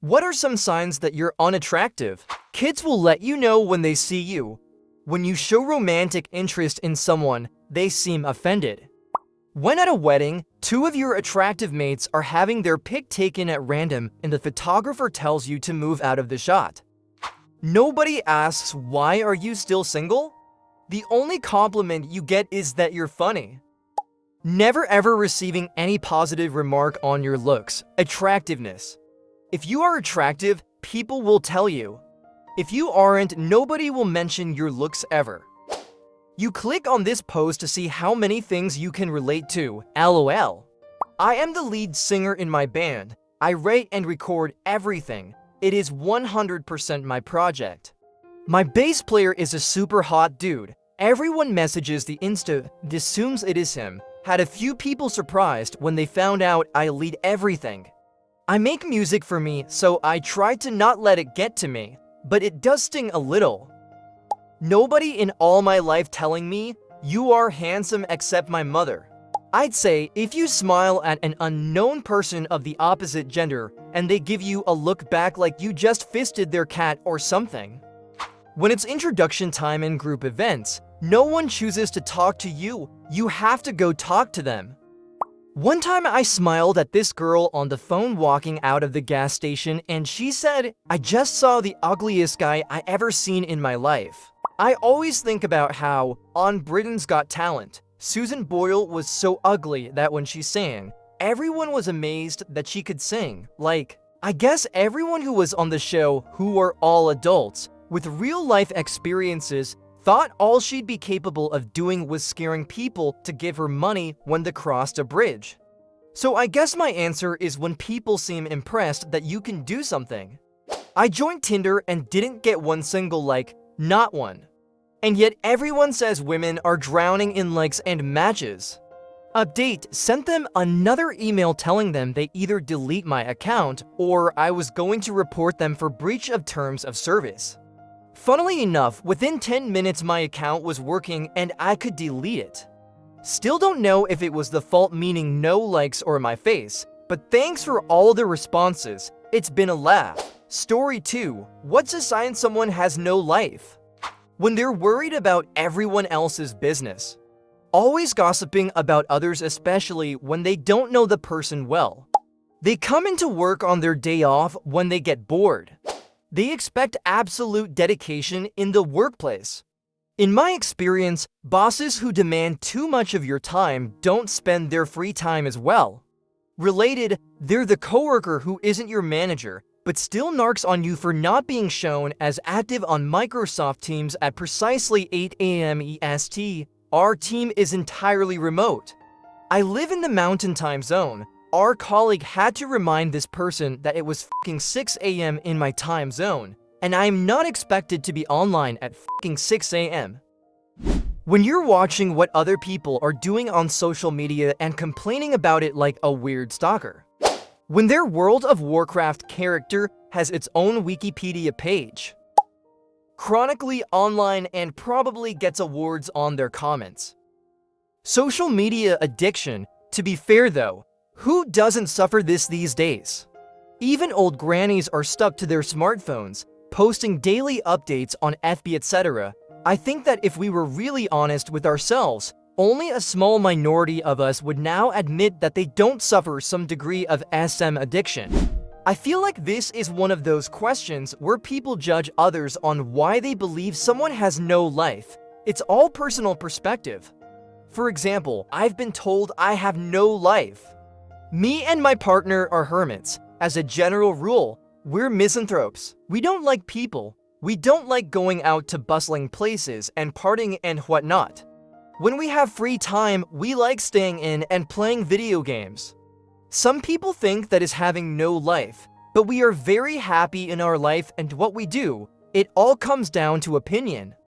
What are some signs that you're unattractive? Kids will let you know when they see you. When you show romantic interest in someone, they seem offended. When at a wedding, two of your attractive mates are having their pic taken at random and the photographer tells you to move out of the shot. Nobody asks, "Why are you still single?" The only compliment you get is that you're funny. Never ever receiving any positive remark on your looks, attractiveness. If you are attractive, people will tell you. If you aren't, nobody will mention your looks ever. You click on this post to see how many things you can relate to, LOL. I am the lead singer in my band. I write and record everything. It is 100% my project. My bass player is a super hot dude. Everyone messages the Insta, assumes it is him. Had a few people surprised when they found out I lead everything. I make music for me, so I try to not let it get to me, but it does sting a little. Nobody in all my life telling me, "You are handsome," except my mother. I'd say if you smile at an unknown person of the opposite gender and they give you a look back like you just fisted their cat or something. When it's introduction time in group events, no one chooses to talk to you, you have to go talk to them. One time I smiled at this girl on the phone walking out of the gas station and she said, "I just saw the ugliest guy I ever seen in my life." I always think about how, on Britain's Got Talent, Susan Boyle was so ugly that when she sang, everyone was amazed that she could sing. Like, I guess everyone who was on the show, who were all adults, with real-life experiences, thought all she'd be capable of doing was scaring people to give her money when they crossed a bridge. So I guess my answer is when people seem impressed that you can do something. I joined Tinder and didn't get one single like, not one. And yet everyone says women are drowning in likes and matches. Update, sent them another email telling them they either delete my account or I was going to report them for breach of terms of service. Funnily enough, within 10 minutes my account was working and I could delete it. Still don't know if it was the fault meaning no likes or my face, but thanks for all the responses. It's been a laugh. Story 2. What's a sign someone has no life? When they're worried about everyone else's business. Always gossiping about others, especially when they don't know the person well. They come into work on their day off when they get bored. They expect absolute dedication in the workplace. In my experience, bosses who demand too much of your time don't spend their free time as well. Related, they're the coworker who isn't your manager, but still narks on you for not being shown as active on Microsoft Teams at precisely 8 a.m. EST. Our team is entirely remote. I live in the mountain time zone. Our colleague had to remind this person that it was f***ing 6 a.m. in my time zone, and I'm not expected to be online at f***ing 6 a.m. When you're watching what other people are doing on social media and complaining about it like a weird stalker. When their World of Warcraft character has its own Wikipedia page. Chronically online and probably gets awards on their comments. Social media addiction. To be fair though, who doesn't suffer this these days? Even old grannies are stuck to their smartphones, posting daily updates on FB etc. I think that if we were really honest with ourselves, only a small minority of us would now admit that they don't suffer some degree of SM addiction. I feel like this is one of those questions where people judge others on why they believe someone has no life. It's all personal perspective. For example, I've been told I have no life. Me and my partner are hermits. As a general rule, we're misanthropes. We don't like people. We don't like going out to bustling places and partying and whatnot. When we have free time, we like staying in and playing video games. Some people think that is having no life, but we are very happy in our life and what we do. It all comes down to opinion.